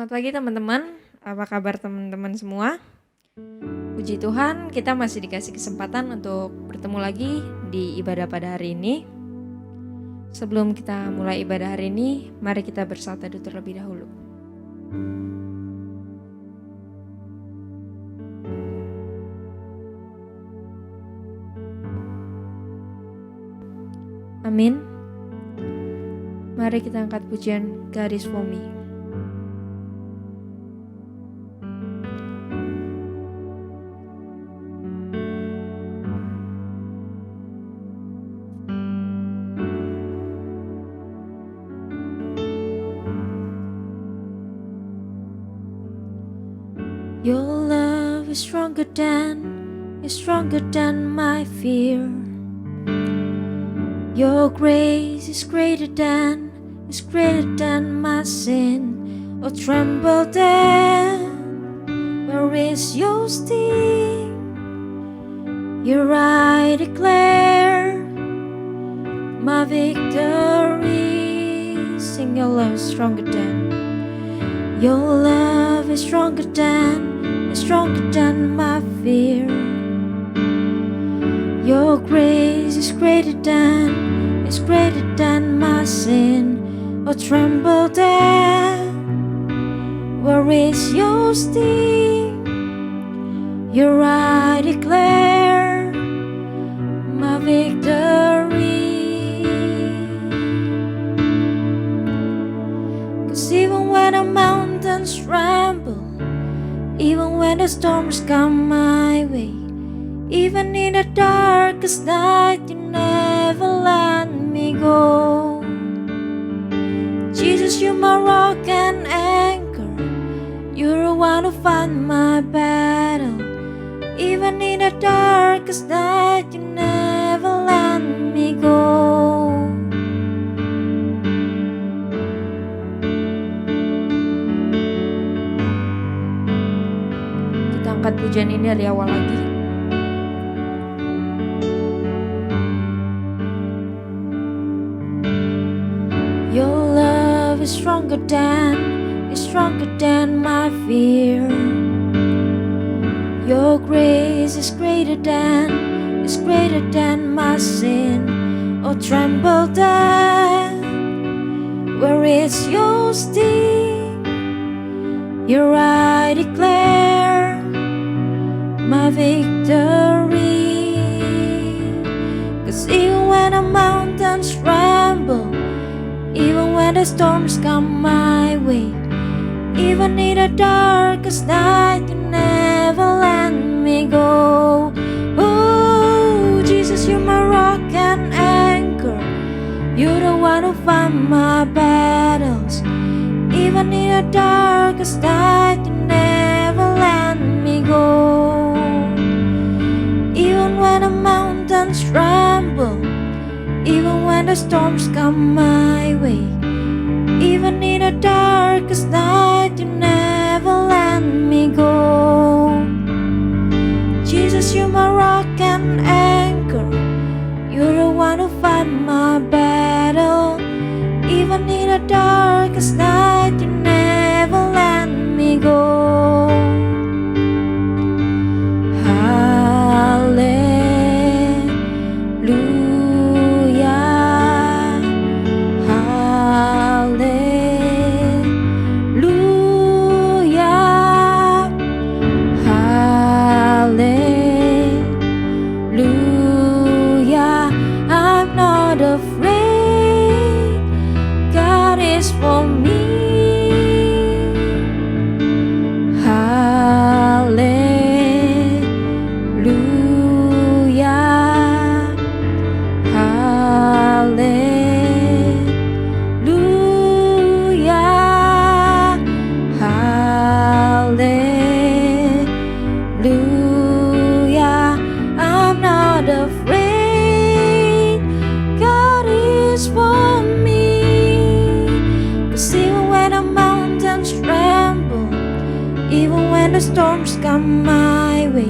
Selamat pagi teman-teman, apa kabar teman-teman semua? Puji Tuhan, kita masih dikasih kesempatan untuk bertemu lagi di ibadah pada hari ini. Sebelum kita mulai ibadah hari ini, mari kita bersatu teduh terlebih dahulu. Amin. Mari kita angkat pujian God is for me. Your love is stronger than my fear. Your grace is greater than my sin. Oh, tremble then, where is your sting? Here I declare my victory. Sing, your love is stronger than. Your love is stronger than my fear. Your grace is greater than my sin. Oh, tremble then, where is your sting? Here I declare my victory. 'Cause even when the mountains tremble, even when the storms come my way, even in the darkest night, you never let me go. Jesus, you're my rock and anchor. You're the one who fight my battle. Even in the darkest night, you never let me go. Kita angkat pujian ini dari awal lagi. Your love is stronger than my fear. Your grace is greater than my sin. Oh, tremble then, where is your sting? Here I declare my victory. 'Cause even when the mountains tremble, even when the storms come my way, even in the darkest night, you never let me go. Oh, Jesus, you're my rock and anchor. You're the one who fight my battles. Even in the darkest night, you never let me go. Even when the mountains tremble, even when the storms come my way, even in the darkest night, you never let me go. Jesus, you're my rock and anchor. You're the one who fight my battle. Even in the darkest night, you never let me go. The storms come my way,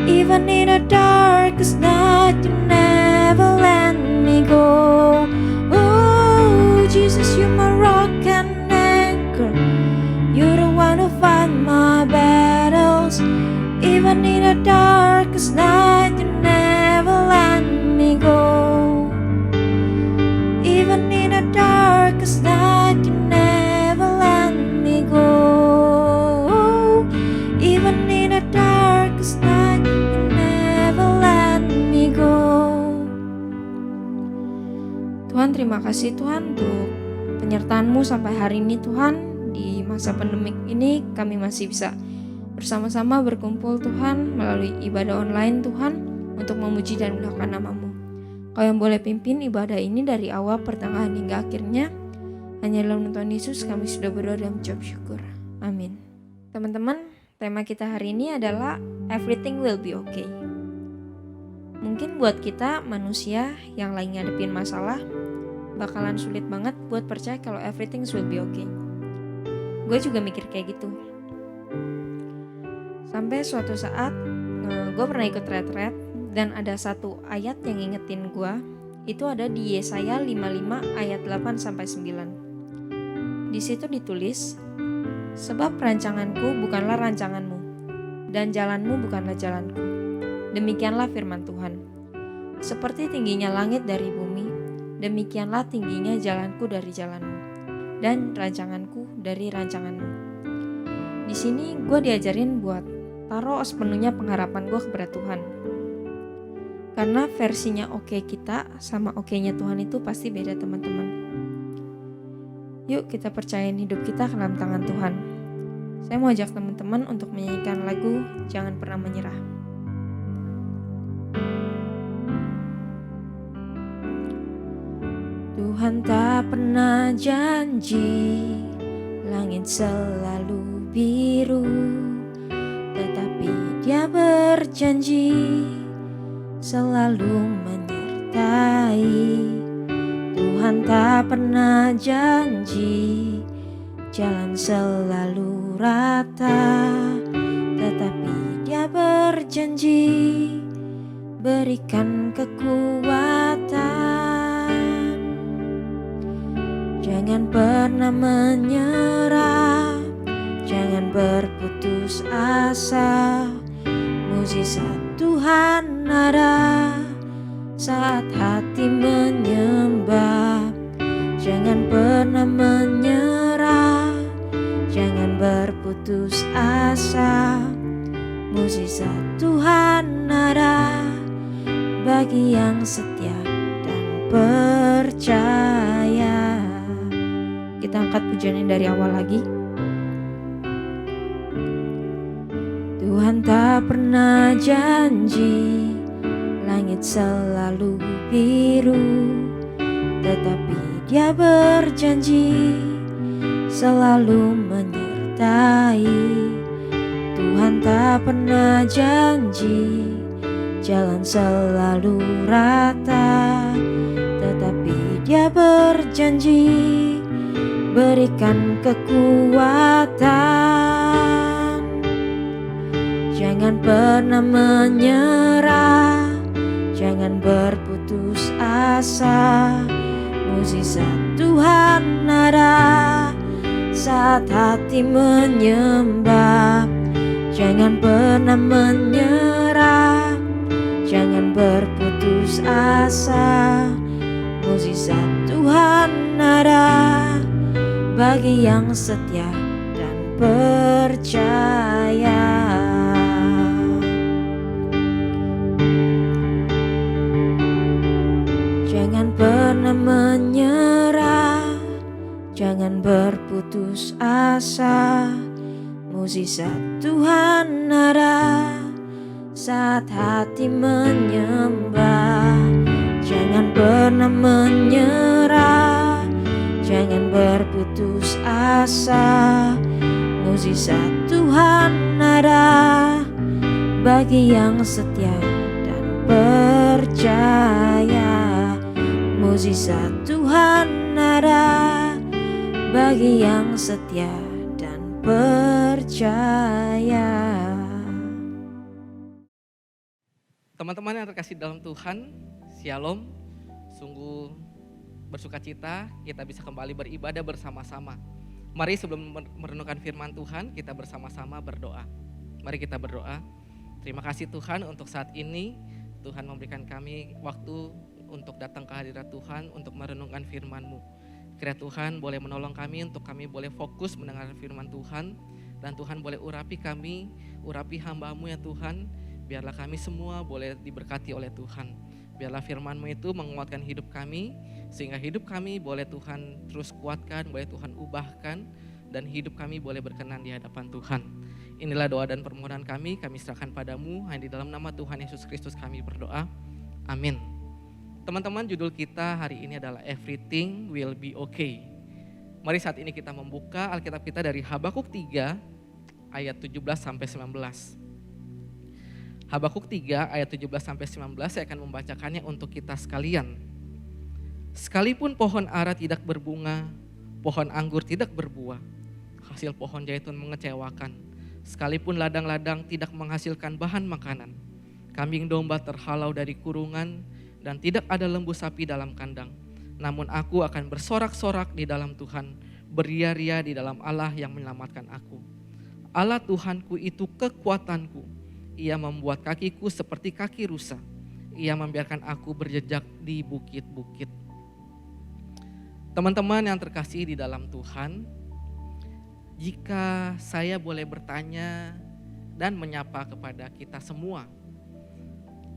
even in the darkest night, you never let me go. Oh, Jesus, you're my rock and anchor. You're darkest night, you never let me go. Even in the darkest night, you never let me go. Even in the darkest night, you never let me go. Tuhan, terima kasih Tuhan untuk penyertaan-Mu sampai hari ini Tuhan. Di masa pandemik ini kami masih bisa bersama-sama berkumpul Tuhan melalui ibadah online Tuhan untuk memuji dan memuliakan nama-Mu. Kau yang boleh pimpin ibadah ini dari awal, pertengahan hingga akhirnya. Hanya dalam Tuhan Yesus kami sudah berdoa dan mengucap syukur. Amin. Teman-teman, tema kita hari ini adalah Everything Will Be Okay. Mungkin buat kita manusia yang lagi ngadepin masalah bakalan sulit banget buat percaya kalau everything will be okay. Gue juga mikir kayak gitu. Sampai suatu saat gue pernah ikut retret dan ada satu ayat yang ngingetin gue. Itu ada di Yesaya 55 ayat 8-9. Di situ ditulis, sebab rancanganku bukanlah rancanganmu dan jalanmu bukanlah jalanku. Demikianlah firman Tuhan. Seperti tingginya langit dari bumi, demikianlah tingginya jalanku dari jalanmu dan rancanganku dari rancanganmu. Di sini gue diajarin buat taruh sepenuhnya pengharapan gue kepada Tuhan. Karena versinya oke kita sama oke-nya Tuhan itu pasti beda teman-teman. Yuk kita percayain hidup kita ke dalam tangan Tuhan. Saya mau ajak teman-teman untuk menyanyikan lagu Jangan Pernah Menyerah. Tuhan tak pernah janji langit selalu biru, tetapi Dia berjanji selalu menyertai. Tuhan tak pernah janji jalan selalu rata, tetapi Dia berjanji berikan kekuatan. Jangan pernah menyerah, jangan berputus asa. Mukjizat Tuhan ada saat hati menyembah. Jangan pernah menyerah, jangan berputus asa. Mukjizat Tuhan ada bagi yang setia dan percaya. Kita angkat pujiannya dari awal lagi. Tuhan tak pernah janji langit selalu biru, tetapi Dia berjanji selalu menyertai. Tuhan tak pernah janji jalan selalu rata, tetapi Dia berjanji berikan kekuatan. Jangan pernah menyerah, jangan berputus asa. Mukjizat Tuhan ada saat hati menyembah. Jangan pernah menyerah, jangan berputus asa. Mukjizat Tuhan ada bagi yang setia dan percaya. Jangan pernah menyerah, jangan berputus asa. Mukjizat Tuhan ada saat hati menyembah. Jangan pernah menyerah, jangan berputus asa. Mukjizat Tuhan ada bagi yang setia dan percaya. Mukjizat Tuhan ada bagi yang setia dan percaya. Teman-teman yang terkasih dalam Tuhan, Shalom. Sungguh bersuka cita kita bisa kembali beribadah bersama-sama. Mari sebelum merenungkan firman Tuhan, kita bersama-sama berdoa. Mari kita berdoa. Terima kasih Tuhan untuk saat ini. Tuhan memberikan kami waktu untuk datang ke hadirat Tuhan untuk merenungkan firman-Mu. Kiranya Tuhan boleh menolong kami untuk kami boleh fokus mendengar firman Tuhan. Dan Tuhan boleh urapi kami, urapi hamba-Mu ya Tuhan. Biarlah kami semua boleh diberkati oleh Tuhan. Biarlah firman-Mu itu menguatkan hidup kami. Sehingga hidup kami boleh Tuhan terus kuatkan, boleh Tuhan ubahkan. Dan hidup kami boleh berkenan di hadapan Tuhan. Inilah doa dan permohonan kami serahkan padamu. Hanya di dalam nama Tuhan Yesus Kristus kami berdoa. Amin. Teman-teman, judul kita hari ini adalah Everything Will Be Okay. Mari saat ini kita membuka Alkitab kita dari Habakuk 3 ayat 17 sampai 19. Habakuk 3 ayat 17 sampai 19 saya akan membacakannya untuk kita sekalian. Sekalipun pohon ara tidak berbunga, pohon anggur tidak berbuah, hasil pohon zaitun mengecewakan. Sekalipun ladang-ladang tidak menghasilkan bahan makanan, kambing domba terhalau dari kurungan, dan tidak ada lembu sapi dalam kandang. Namun aku akan bersorak-sorak di dalam Tuhan, beria-ria di dalam Allah yang menyelamatkan aku. Allah Tuhanku itu kekuatanku, Ia membuat kakiku seperti kaki rusa. Ia membiarkan aku berjejak di bukit-bukit. Teman-teman yang terkasih di dalam Tuhan, jika saya boleh bertanya dan menyapa kepada kita semua,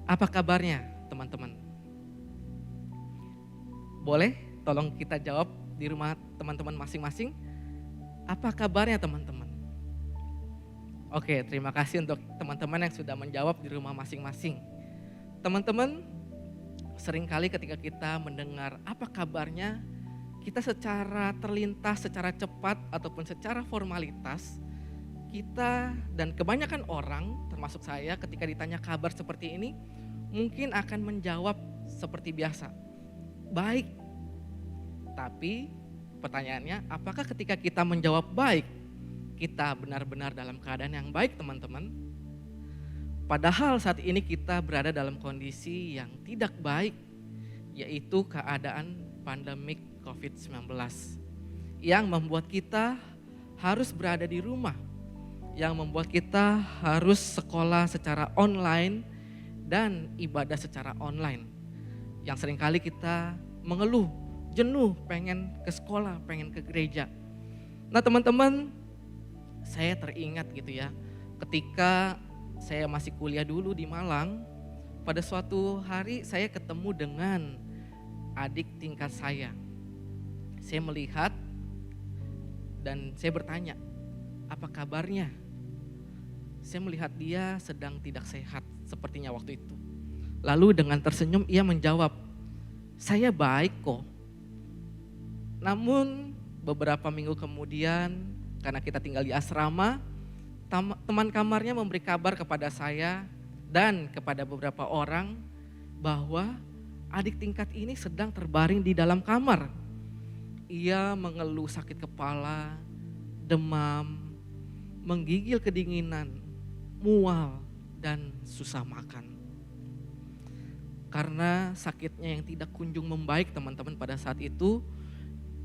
apa kabarnya teman-teman? Boleh tolong kita jawab di rumah teman-teman masing-masing. Apa kabarnya teman-teman? Oke, terima kasih untuk teman-teman yang sudah menjawab di rumah masing-masing. Teman-teman, seringkali ketika kita mendengar apa kabarnya, kita secara terlintas, secara cepat ataupun secara formalitas, kita dan kebanyakan orang termasuk saya ketika ditanya kabar seperti ini mungkin akan menjawab seperti biasa, baik. Tapi pertanyaannya, apakah ketika kita menjawab baik, kita benar-benar dalam keadaan yang baik teman-teman? Padahal saat ini kita berada dalam kondisi yang tidak baik, yaitu keadaan pandemik COVID-19 yang membuat kita harus berada di rumah, yang membuat kita harus sekolah secara online dan ibadah secara online. Yang seringkali kita mengeluh, jenuh, pengen ke sekolah, pengen ke gereja. Nah teman-teman, saya teringat gitu ya, ketika saya masih kuliah dulu di Malang, pada suatu hari saya ketemu dengan adik tingkat saya. Saya melihat dan saya bertanya, apa kabarnya? Saya melihat dia sedang tidak sehat sepertinya waktu itu. Lalu dengan tersenyum ia menjawab, saya baik kok. Namun beberapa minggu kemudian, karena kita tinggal di asrama, teman kamarnya memberi kabar kepada saya dan kepada beberapa orang bahwa adik tingkat ini sedang terbaring di dalam kamar. Ia mengeluh sakit kepala, demam, menggigil kedinginan, mual, dan susah makan. Karena sakitnya yang tidak kunjung membaik teman-teman pada saat itu,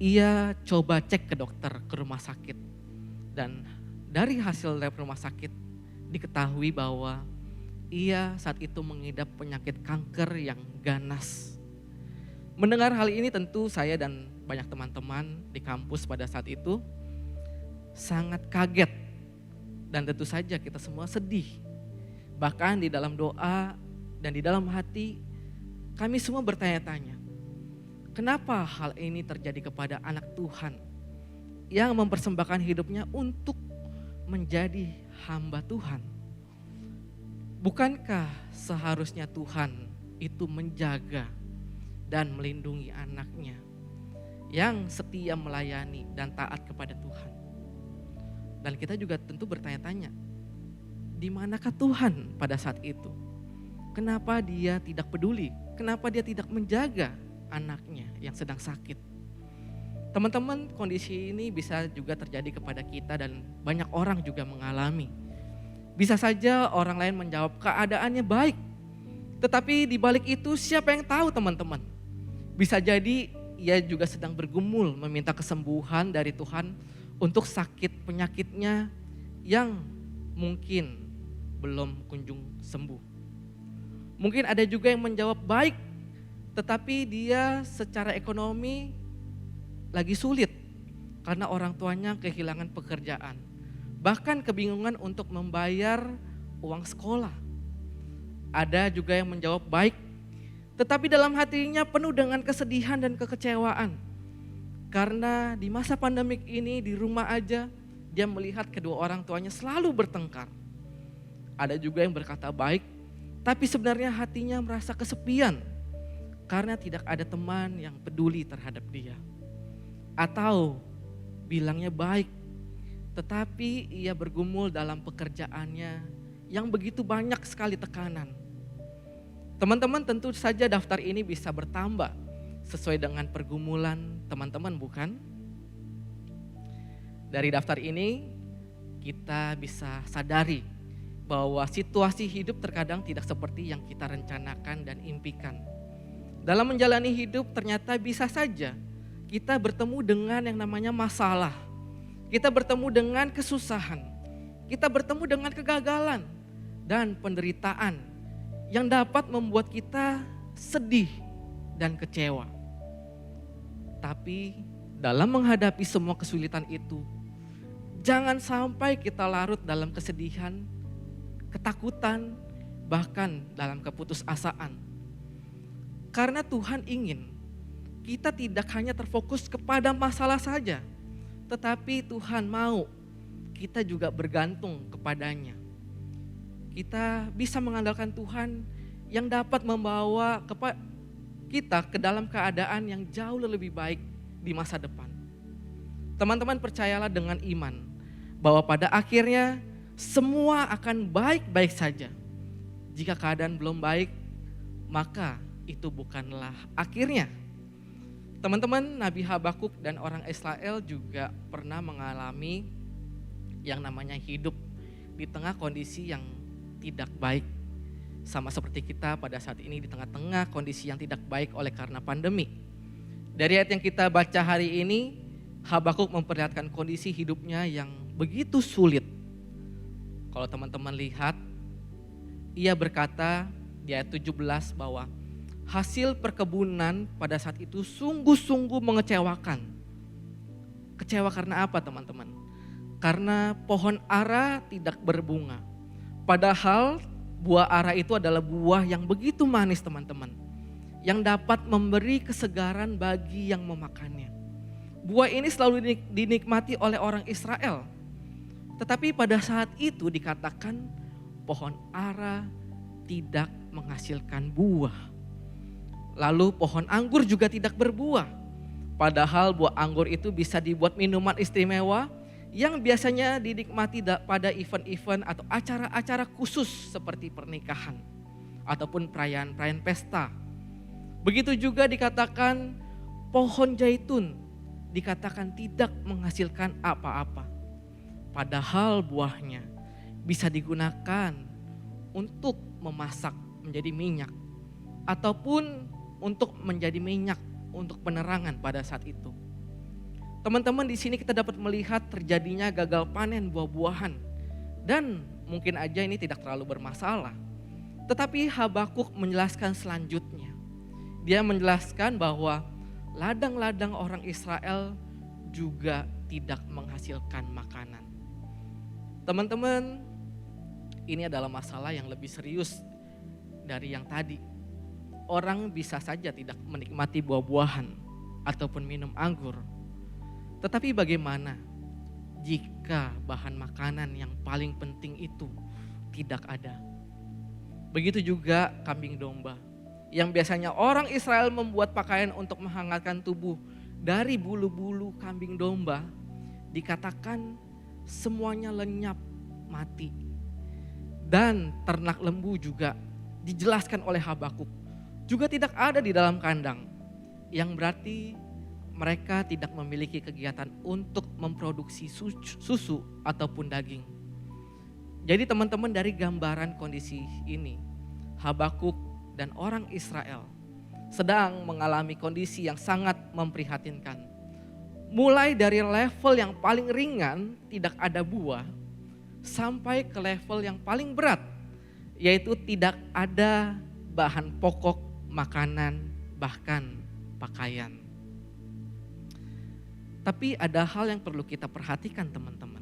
ia coba cek ke dokter, ke rumah sakit. Dan dari hasil lab rumah sakit diketahui bahwa ia saat itu mengidap penyakit kanker yang ganas. Mendengar hal ini tentu saya dan banyak teman-teman di kampus pada saat itu sangat kaget. Dan tentu saja kita semua sedih. Bahkan di dalam doa dan di dalam hati kami semua bertanya-tanya, kenapa hal ini terjadi kepada anak Tuhan yang mempersembahkan hidupnya untuk menjadi hamba Tuhan? Bukankah seharusnya Tuhan itu menjaga dan melindungi anaknya yang setia melayani dan taat kepada Tuhan? Dan kita juga tentu bertanya-tanya, di manakah Tuhan pada saat itu? Kenapa dia tidak peduli? Kenapa dia tidak menjaga anaknya yang sedang sakit? Teman-teman, kondisi ini bisa juga terjadi kepada kita dan banyak orang juga mengalami. Bisa saja orang lain menjawab keadaannya baik, tetapi di balik itu siapa yang tahu teman-teman? Bisa jadi ia juga sedang bergumul meminta kesembuhan dari Tuhan untuk sakit penyakitnya yang mungkin belum kunjung sembuh. Mungkin ada juga yang menjawab baik, tetapi dia secara ekonomi lagi sulit karena orang tuanya kehilangan pekerjaan. Bahkan kebingungan untuk membayar uang sekolah. Ada juga yang menjawab baik, tetapi dalam hatinya penuh dengan kesedihan dan kekecewaan. Karena di masa pandemik ini di rumah aja dia melihat kedua orang tuanya selalu bertengkar. Ada juga yang berkata baik, tapi sebenarnya hatinya merasa kesepian karena tidak ada teman yang peduli terhadap dia. Atau bilangnya baik, tetapi ia bergumul dalam pekerjaannya yang begitu banyak sekali tekanan. Teman-teman, tentu saja daftar ini bisa bertambah sesuai dengan pergumulan teman-teman, bukan? Dari daftar ini kita bisa sadari bahwa situasi hidup terkadang tidak seperti yang kita rencanakan dan impikan. Dalam menjalani hidup ternyata bisa saja kita bertemu dengan yang namanya masalah. Kita bertemu dengan kesusahan. Kita bertemu dengan kegagalan dan penderitaan yang dapat membuat kita sedih dan kecewa. Tapi dalam menghadapi semua kesulitan itu, jangan sampai kita larut dalam kesedihan, ketakutan, bahkan dalam keputusasaan. Karena Tuhan ingin kita tidak hanya terfokus kepada masalah saja, tetapi Tuhan mau kita juga bergantung kepadanya. Kita bisa mengandalkan Tuhan yang dapat membawa kita ke dalam keadaan yang jauh lebih baik di masa depan. Teman-teman, percayalah dengan iman bahwa pada akhirnya semua akan baik-baik saja. Jika keadaan belum baik, maka itu bukanlah akhirnya. Teman-teman, Nabi Habakuk dan orang Israel juga pernah mengalami yang namanya hidup di tengah kondisi yang tidak baik. Sama seperti kita pada saat ini di tengah-tengah kondisi yang tidak baik oleh karena pandemi. Dari ayat yang kita baca hari ini, Habakuk memperlihatkan kondisi hidupnya yang begitu sulit. Kalau teman-teman lihat, ia berkata di ayat 17 bahwa hasil perkebunan pada saat itu sungguh-sungguh mengecewakan. Kecewa karena apa, teman-teman? Karena pohon ara tidak berbunga. Padahal buah ara itu adalah buah yang begitu manis, teman-teman. Yang dapat memberi kesegaran bagi yang memakannya. Buah ini selalu dinikmati oleh orang Israel. Tetapi pada saat itu dikatakan pohon ara tidak menghasilkan buah. Lalu pohon anggur juga tidak berbuah. Padahal buah anggur itu bisa dibuat minuman istimewa yang biasanya dinikmati pada event-event atau acara-acara khusus seperti pernikahan ataupun perayaan-perayaan pesta. Begitu juga dikatakan pohon zaitun dikatakan tidak menghasilkan apa-apa. Padahal buahnya bisa digunakan untuk memasak menjadi minyak ataupun untuk menjadi minyak untuk penerangan pada saat itu. Teman-teman, di sini kita dapat melihat terjadinya gagal panen buah-buahan dan mungkin aja ini tidak terlalu bermasalah. Tetapi Habakuk menjelaskan selanjutnya. Dia menjelaskan bahwa ladang-ladang orang Israel juga tidak menghasilkan makanan. Teman-teman, ini adalah masalah yang lebih serius dari yang tadi. Orang bisa saja tidak menikmati buah-buahan ataupun minum anggur. Tetapi bagaimana jika bahan makanan yang paling penting itu tidak ada? Begitu juga kambing domba. Yang biasanya orang Israel membuat pakaian untuk menghangatkan tubuh dari bulu-bulu kambing domba. Dikatakan semuanya lenyap mati. Dan ternak lembu juga dijelaskan oleh Habakuk. Juga tidak ada di dalam kandang. Yang berarti mereka tidak memiliki kegiatan untuk memproduksi susu ataupun daging. Jadi teman-teman, dari gambaran kondisi ini, Habakuk dan orang Israel sedang mengalami kondisi yang sangat memprihatinkan. Mulai dari level yang paling ringan, tidak ada buah, sampai ke level yang paling berat, yaitu tidak ada bahan pokok makanan, bahkan pakaian. Tapi ada hal yang perlu kita perhatikan teman-teman.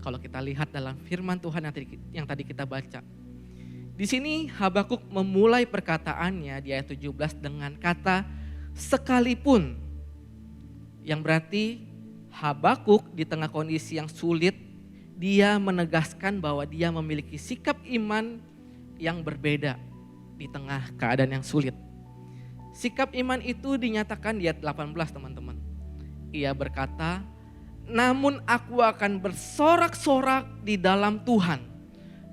Kalau kita lihat dalam firman Tuhan yang tadi kita baca. Di sini Habakuk memulai perkataannya di ayat 17 dengan kata sekalipun. Yang berarti Habakuk di tengah kondisi yang sulit, dia menegaskan bahwa dia memiliki sikap iman yang berbeda di tengah keadaan yang sulit. Sikap iman itu dinyatakan di ayat 18 teman-teman. Ia berkata, namun aku akan bersorak-sorak di dalam Tuhan,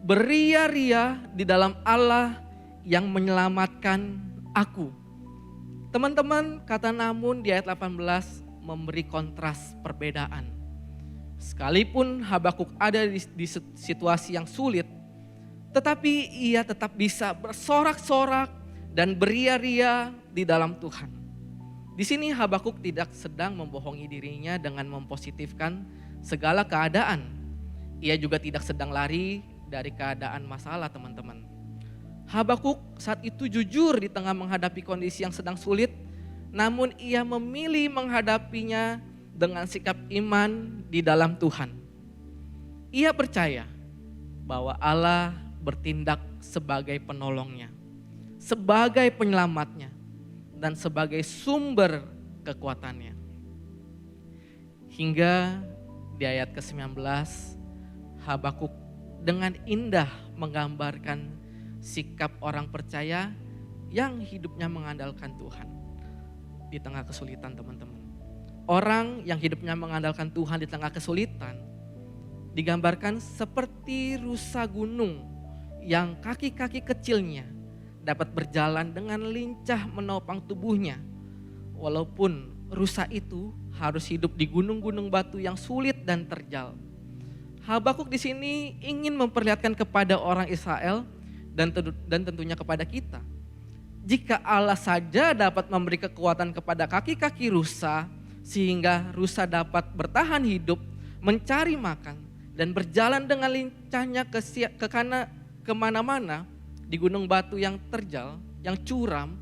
beria-ria di dalam Allah yang menyelamatkan aku. Teman-teman, kata namun di ayat 18 memberi kontras perbedaan. Sekalipun Habakuk ada di situasi yang sulit, tetapi ia tetap bisa bersorak-sorak dan beria-ria di dalam Tuhan. Di sini Habakuk tidak sedang membohongi dirinya dengan mempositifkan segala keadaan. Ia juga tidak sedang lari dari keadaan masalah teman-teman. Habakuk saat itu jujur di tengah menghadapi kondisi yang sedang sulit, namun ia memilih menghadapinya dengan sikap iman di dalam Tuhan. Ia percaya bahwa Allah bertindak sebagai penolongnya, sebagai penyelamatnya, dan sebagai sumber kekuatannya. Hingga di ayat ke-19, Habakuk dengan indah menggambarkan sikap orang percaya yang hidupnya mengandalkan Tuhan di tengah kesulitan teman-teman. Orang yang hidupnya mengandalkan Tuhan di tengah kesulitan digambarkan seperti rusa gunung yang kaki-kaki kecilnya dapat berjalan dengan lincah menopang tubuhnya. Walaupun rusa itu harus hidup di gunung-gunung batu yang sulit dan terjal. Habakuk di sini ingin memperlihatkan kepada orang Israel dan tentunya kepada kita. Jika Allah saja dapat memberi kekuatan kepada kaki-kaki rusa sehingga rusa dapat bertahan hidup, mencari makan dan berjalan dengan lincahnya kemana-mana di gunung batu yang terjal, yang curam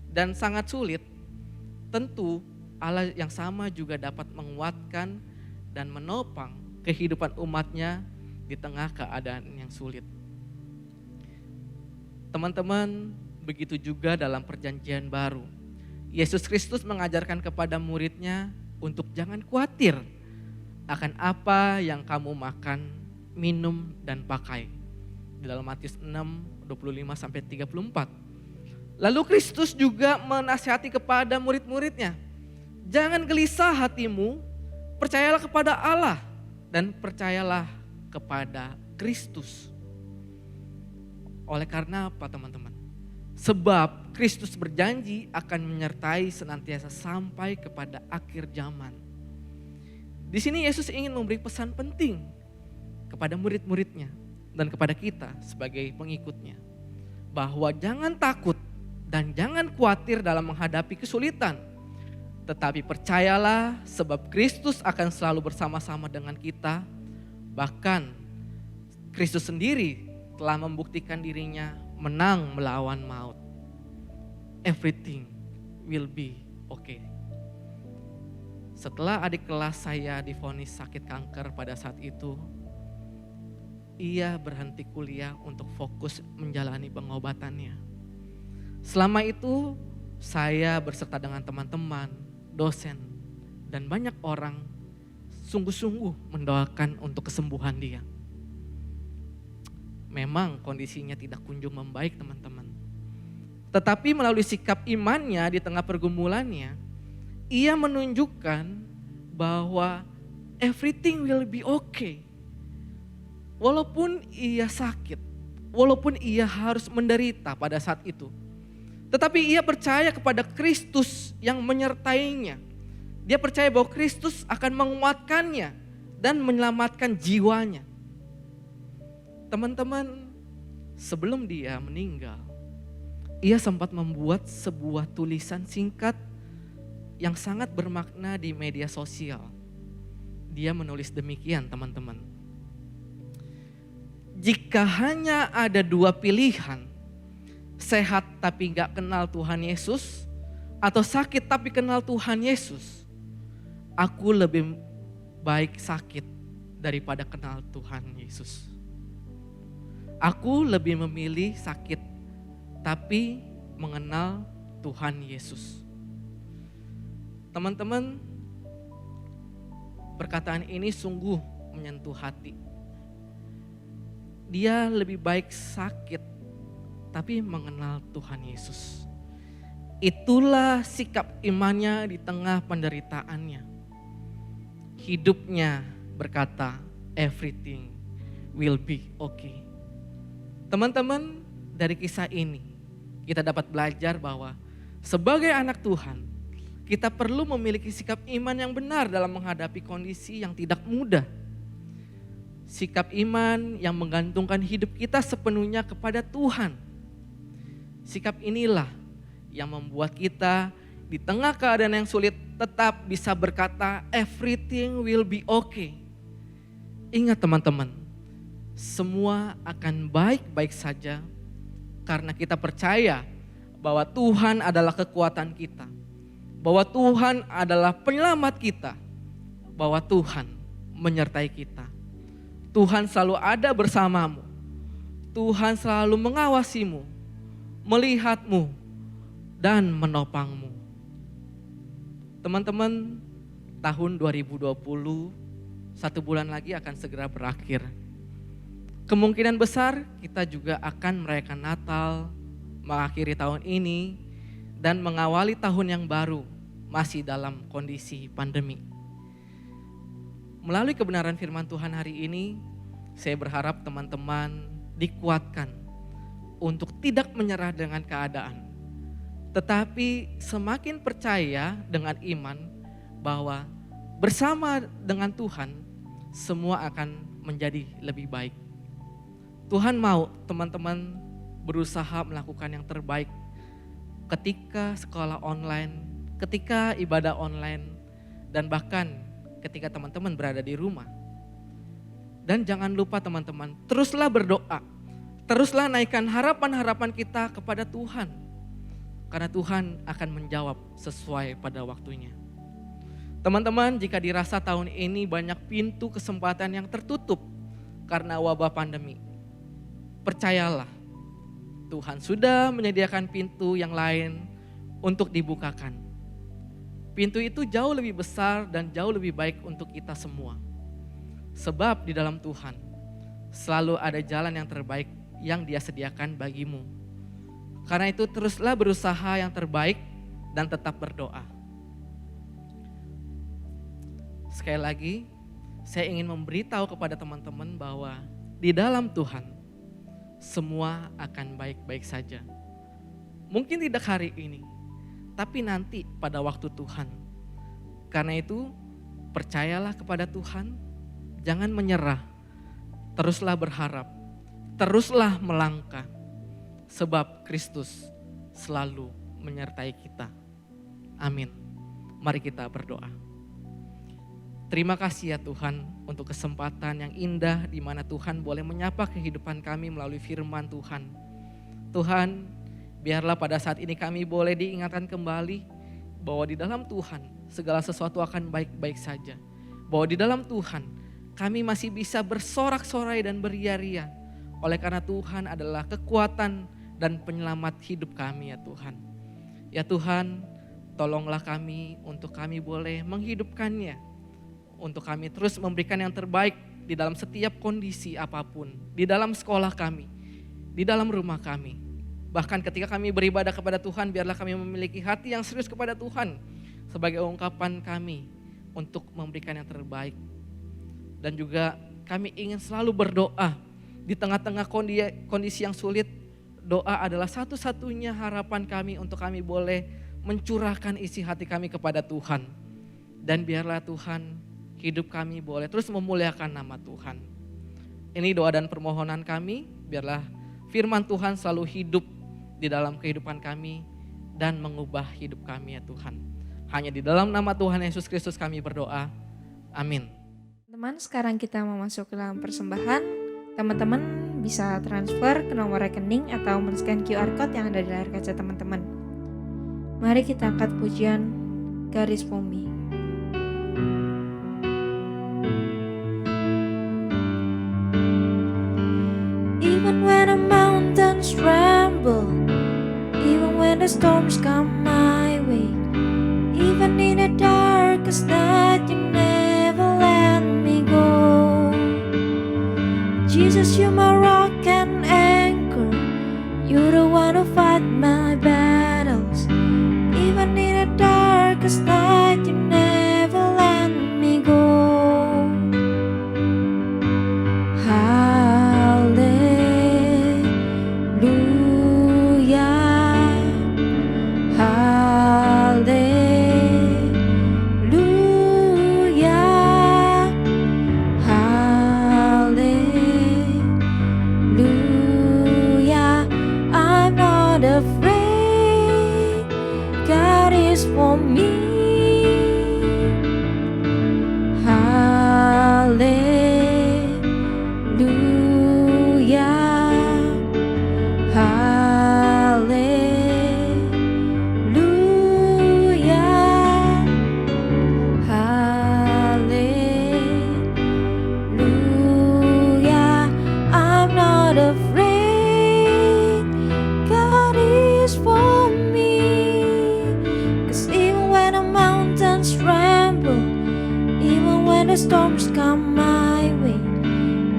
dan sangat sulit, tentu Allah yang sama juga dapat menguatkan dan menopang kehidupan umatnya di tengah keadaan yang sulit. Teman-teman, begitu juga dalam perjanjian baru. Yesus Kristus mengajarkan kepada muridnya untuk jangan khawatir akan apa yang kamu makan, minum, dan pakai. Di dalam Matius 6, 25-34. Lalu Kristus juga menasihati kepada murid-muridnya, jangan gelisah hatimu, percayalah kepada Allah dan percayalah kepada Kristus. Oleh karena apa teman-teman? Sebab Kristus berjanji akan menyertai senantiasa sampai kepada akhir zaman. Di sini Yesus ingin memberi pesan penting kepada murid-muridnya dan kepada kita sebagai pengikutnya. Bahwa jangan takut dan jangan khawatir dalam menghadapi kesulitan. Tetapi percayalah sebab Kristus akan selalu bersama-sama dengan kita. Bahkan Kristus sendiri telah membuktikan dirinya menang melawan maut. Everything will be okay. Setelah adik kelas saya divonis sakit kanker pada saat itu, ia berhenti kuliah untuk fokus menjalani pengobatannya. Selama itu saya berserta dengan teman-teman, dosen, dan banyak orang sungguh-sungguh mendoakan untuk kesembuhan dia. Memang kondisinya tidak kunjung membaik teman-teman. Tetapi melalui sikap imannya di tengah pergumulannya, ia menunjukkan bahwa everything will be okay. Walaupun ia sakit, walaupun ia harus menderita pada saat itu. Tetapi ia percaya kepada Kristus yang menyertainya. Dia percaya bahwa Kristus akan menguatkannya dan menyelamatkan jiwanya. Teman-teman, sebelum dia meninggal, ia sempat membuat sebuah tulisan singkat yang sangat bermakna di media sosial. Dia menulis demikian teman-teman. jika hanya ada dua pilihan, sehat tapi gak kenal Tuhan Yesus, atau sakit tapi kenal Tuhan Yesus, aku lebih baik sakit daripada kenal Tuhan Yesus. Aku lebih memilih sakit tapi mengenal Tuhan Yesus. Teman-teman, perkataan ini sungguh menyentuh hati. Dia lebih baik sakit tapi mengenal Tuhan Yesus. Itulah sikap imannya di tengah penderitaannya. Hidupnya berkata, everything will be okay. Teman-teman, dari kisah ini kita dapat belajar bahwa sebagai anak Tuhan, kita perlu memiliki sikap iman yang benar dalam menghadapi kondisi yang tidak mudah. Sikap iman yang menggantungkan hidup kita sepenuhnya kepada Tuhan. Sikap inilah yang membuat kita di tengah keadaan yang sulit tetap bisa berkata everything will be okay. Ingat teman-teman, semua akan baik-baik saja karena kita percaya bahwa Tuhan adalah kekuatan kita. Bahwa Tuhan adalah penyelamat kita. Bahwa Tuhan menyertai kita. Tuhan selalu ada bersamamu. Tuhan selalu mengawasimu, melihatmu, dan menopangmu. Teman-teman, tahun 2020, 1 bulan lagi akan segera berakhir. Kemungkinan besar kita juga akan merayakan Natal, mengakhiri tahun ini, dan mengawali tahun yang baru masih dalam kondisi pandemi. Melalui kebenaran firman Tuhan hari ini, saya berharap teman-teman dikuatkan untuk tidak menyerah dengan keadaan. Tetapi semakin percaya dengan iman bahwa bersama dengan Tuhan semua akan menjadi lebih baik. Tuhan mau teman-teman berusaha melakukan yang terbaik ketika sekolah online, ketika ibadah online, dan bahkan ketika teman-teman berada di rumah. Dan jangan lupa teman-teman, teruslah berdoa. Teruslah naikkan harapan-harapan kita kepada Tuhan. Karena Tuhan akan menjawab sesuai pada waktunya. Teman-teman, jika dirasa tahun ini banyak pintu kesempatan yang tertutup karena wabah pandemi, percayalah, Tuhan sudah menyediakan pintu yang lain untuk dibukakan. Pintu itu jauh lebih besar dan jauh lebih baik untuk kita semua. Sebab di dalam Tuhan selalu ada jalan yang terbaik yang Dia sediakan bagimu. Karena itu teruslah berusaha yang terbaik dan tetap berdoa. Sekali lagi, saya ingin memberitahu kepada teman-teman bahwa di dalam Tuhan semua akan baik-baik saja. Mungkin tidak hari ini, tapi nanti pada waktu Tuhan. Karena itu percayalah kepada Tuhan, jangan menyerah, teruslah berharap, teruslah melangkah. Sebab Kristus selalu menyertai kita. Amin. Mari kita berdoa. Terima kasih ya Tuhan untuk kesempatan yang indah di mana Tuhan boleh menyapa kehidupan kami melalui firman Tuhan. Tuhan, biarlah pada saat ini kami boleh diingatkan kembali bahwa di dalam Tuhan segala sesuatu akan baik-baik saja. Bahwa di dalam Tuhan kami masih bisa bersorak-sorai dan beria-ria. Oleh karena Tuhan adalah kekuatan dan penyelamat hidup kami ya Tuhan. Ya Tuhan, tolonglah kami untuk kami boleh menghidupkannya. Untuk kami terus memberikan yang terbaik di dalam setiap kondisi apapun. Di dalam sekolah kami, di dalam rumah kami. Bahkan ketika kami beribadah kepada Tuhan, biarlah kami memiliki hati yang serius kepada Tuhan. Sebagai ungkapan kami untuk memberikan yang terbaik. Dan juga kami ingin selalu berdoa di tengah-tengah kondisi yang sulit. Doa adalah satu-satunya harapan kami untuk kami boleh mencurahkan isi hati kami kepada Tuhan. Dan biarlah Tuhan hidup kami boleh terus memuliakan nama Tuhan. Ini doa dan permohonan kami, biarlah firman Tuhan selalu hidup di dalam kehidupan kami dan mengubah hidup kami ya Tuhan. Hanya di dalam nama Tuhan Yesus Kristus kami berdoa. Amin. Teman, sekarang kita mau masuk ke dalam persembahan. Teman-teman bisa transfer ke nomor rekening atau men-scan QR code yang ada di layar kaca teman-teman. Mari kita angkat pujian Garis Bumi. Even when the mountains tremble, even when the storms come my way, even in the darkest night, you never let me go. Jesus, you're my rock and anchor. You're the one who fight my battles. Even in the darkest night, you never let me go. For me, hallelujah, hallelujah, hallelujah. I'm not afraid, God is for me. Even when the mountains tremble, even when the storms come my way,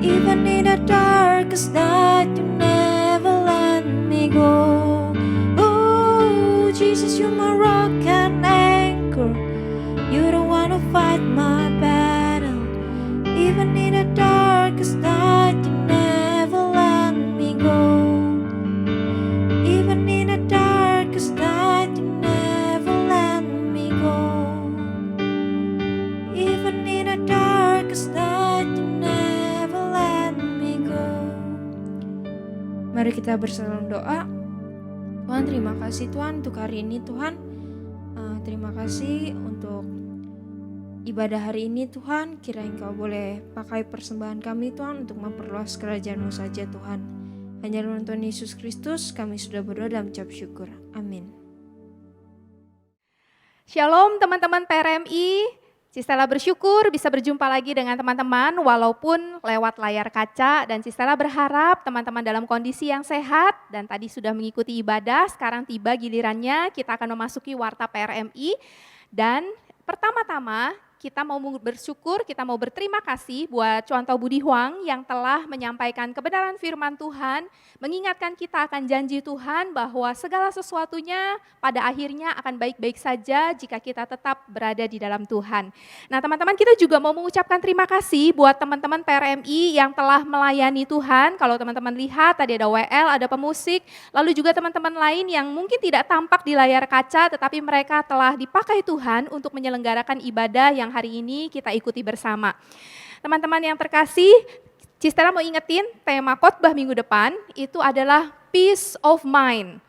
even in the darkest night, you never let me go. Oh, Jesus, you're my rock and anchor. You're the one who fight my battle. Even in the darkest night, you never let me go. Even in the darkest night, you never let me go. Even in the darkest night, you never let me go. Mari kita bersama doa. Tuhan, terima kasih Tuhan untuk hari ini Tuhan. Terima kasih untuk ibadah hari ini Tuhan. Kiranya Engkau boleh pakai persembahan kami Tuhan untuk memperluas kerajaan-Mu saja Tuhan. Hanya dalam Tuhan Yesus Kristus kami sudah berdoa dan mengucap syukur. Amin. Shalom teman-teman PRMI, Cistella bersyukur bisa berjumpa lagi dengan teman-teman walaupun lewat layar kaca, dan Cistella berharap teman-teman dalam kondisi yang sehat dan tadi sudah mengikuti ibadah. Sekarang tiba gilirannya kita akan memasuki Warta PRMI, dan pertama-tama kita mau bersyukur, kita mau berterima kasih buat Contoh Budi Huang yang telah menyampaikan kebenaran firman Tuhan, mengingatkan kita akan janji Tuhan bahwa segala sesuatunya pada akhirnya akan baik-baik saja jika kita tetap berada di dalam Tuhan. Nah teman-teman, kita juga mau mengucapkan terima kasih buat teman-teman PRMI yang telah melayani Tuhan. Kalau teman-teman lihat tadi ada WL, ada pemusik, lalu juga teman-teman lain yang mungkin tidak tampak di layar kaca tetapi mereka telah dipakai Tuhan untuk menyelenggarakan ibadah yang hari ini kita ikuti bersama. Teman-teman yang terkasih, Cistella mau ingetin tema khotbah minggu depan itu adalah peace of mind,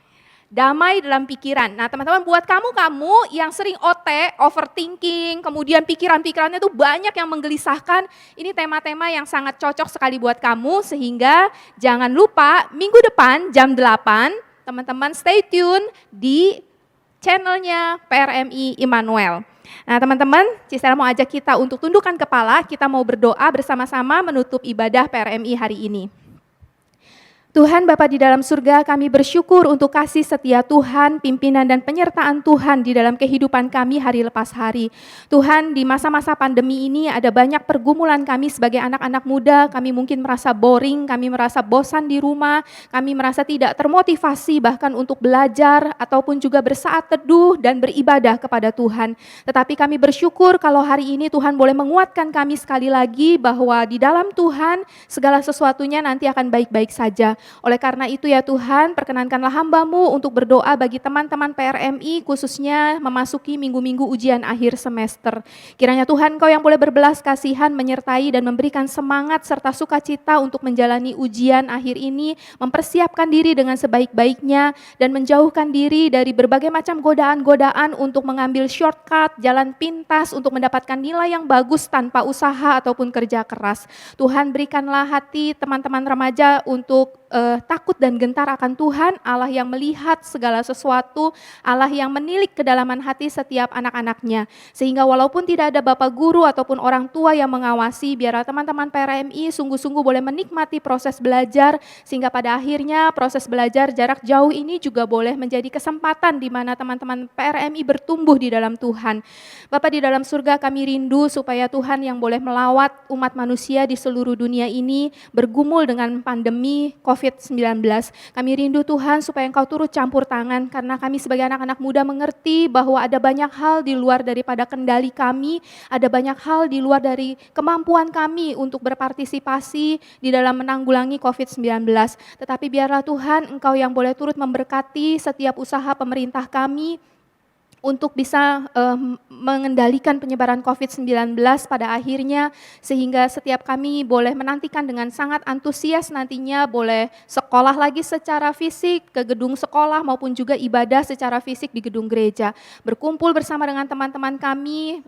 damai dalam pikiran. Nah teman-teman, buat kamu yang sering overthinking, kemudian pikiran-pikirannya tuh banyak yang menggelisahkan, ini tema-tema yang sangat cocok sekali buat kamu, sehingga jangan lupa minggu depan jam 8, teman-teman stay tune di channelnya PRMI Immanuel. Nah teman-teman, Cistella mau ajak kita untuk tundukkan kepala, kita mau berdoa bersama-sama menutup ibadah PRMI hari ini. Tuhan Bapa di dalam surga, kami bersyukur untuk kasih setia Tuhan, pimpinan dan penyertaan Tuhan di dalam kehidupan kami hari lepas hari. Tuhan, di masa-masa pandemi ini ada banyak pergumulan kami sebagai anak-anak muda, kami mungkin merasa boring, kami merasa bosan di rumah, kami merasa tidak termotivasi bahkan untuk belajar ataupun juga bersaat teduh dan beribadah kepada Tuhan. Tetapi kami bersyukur kalau hari ini Tuhan boleh menguatkan kami sekali lagi bahwa di dalam Tuhan segala sesuatunya nanti akan baik-baik saja. Oleh karena itu ya Tuhan, perkenankanlah hamba-Mu untuk berdoa bagi teman-teman PRMI khususnya memasuki minggu-minggu ujian akhir semester. Kiranya Tuhan Engkau yang boleh berbelas kasihan menyertai dan memberikan semangat serta sukacita untuk menjalani ujian akhir ini, mempersiapkan diri dengan sebaik-baiknya dan menjauhkan diri dari berbagai macam godaan-godaan untuk mengambil shortcut, jalan pintas untuk mendapatkan nilai yang bagus tanpa usaha ataupun kerja keras. Tuhan berikanlah hati teman-teman remaja untuk takut dan gentar akan Tuhan, Allah yang melihat segala sesuatu, Allah yang menilik kedalaman hati setiap anak-anaknya. Sehingga walaupun tidak ada bapak guru ataupun orang tua yang mengawasi, biarlah teman-teman PRMI sungguh-sungguh boleh menikmati proses belajar, sehingga pada akhirnya proses belajar jarak jauh ini juga boleh menjadi kesempatan di mana teman-teman PRMI bertumbuh di dalam Tuhan. Bapa di dalam surga, kami rindu supaya Tuhan yang boleh melawat umat manusia di seluruh dunia ini bergumul dengan pandemi COVID-19. Kami rindu Tuhan supaya Engkau turut campur tangan, karena kami sebagai anak-anak muda mengerti bahwa ada banyak hal di luar daripada kendali kami, ada banyak hal di luar dari kemampuan kami untuk berpartisipasi di dalam menanggulangi COVID-19. Tetapi biarlah Tuhan Engkau yang boleh turut memberkati setiap usaha pemerintah kami untuk bisa mengendalikan penyebaran COVID-19 pada akhirnya, sehingga setiap kami boleh menantikan dengan sangat antusias nantinya boleh sekolah lagi secara fisik ke gedung sekolah maupun juga ibadah secara fisik di gedung gereja. Berkumpul bersama dengan teman-teman kami,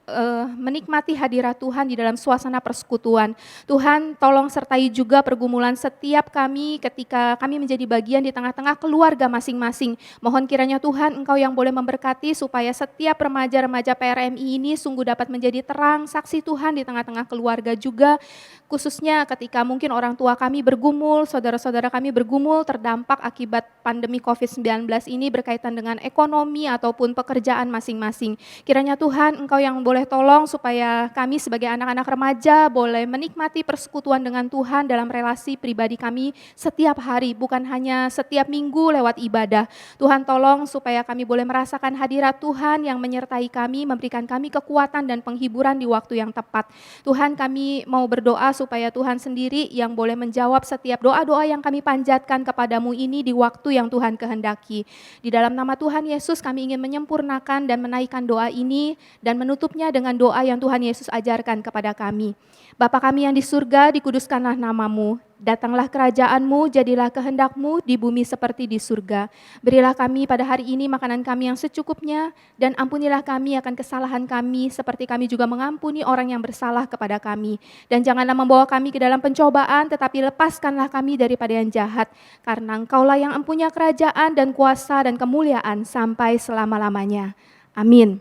menikmati hadirat Tuhan di dalam suasana persekutuan. Tuhan tolong sertai juga pergumulan setiap kami ketika kami menjadi bagian di tengah-tengah keluarga masing-masing. Mohon kiranya Tuhan Engkau yang boleh memberkati supaya setiap remaja-remaja PRMI ini sungguh dapat menjadi terang saksi Tuhan di tengah-tengah keluarga juga, khususnya ketika mungkin orang tua kami bergumul, saudara-saudara kami bergumul terdampak akibat pandemi COVID-19 ini berkaitan dengan ekonomi ataupun pekerjaan masing-masing. Kiranya Tuhan Engkau yang boleh tolong supaya kami sebagai anak-anak remaja boleh menikmati persekutuan dengan Tuhan dalam relasi pribadi kami setiap hari, bukan hanya setiap minggu lewat ibadah. Tuhan tolong supaya kami boleh merasakan hadirat Tuhan yang menyertai kami, memberikan kami kekuatan dan penghiburan di waktu yang tepat. Tuhan, kami mau berdoa supaya Tuhan sendiri yang boleh menjawab setiap doa-doa yang kami panjatkan kepadamu ini di waktu yang Tuhan kehendaki. Di dalam nama Tuhan Yesus kami ingin menyempurnakan dan menaikkan doa ini dan menutupnya dengan doa yang Tuhan Yesus ajarkan kepada kami. Bapa kami yang di surga, dikuduskanlah namamu. Datanglah kerajaan-Mu, jadilah kehendak-Mu di bumi seperti di surga. Berilah kami pada hari ini makanan kami yang secukupnya, dan ampunilah kami akan kesalahan kami, seperti kami juga mengampuni orang yang bersalah kepada kami. Dan janganlah membawa kami ke dalam pencobaan, tetapi lepaskanlah kami daripada yang jahat, karena Engkaulah yang empunya kerajaan dan kuasa dan kemuliaan sampai selama-lamanya. Amin.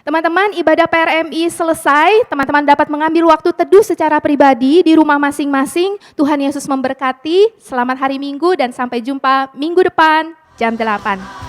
Teman-teman, ibadah PRMI selesai, teman-teman dapat mengambil waktu teduh secara pribadi di rumah masing-masing. Tuhan Yesus memberkati, selamat hari Minggu dan sampai jumpa minggu depan jam 8.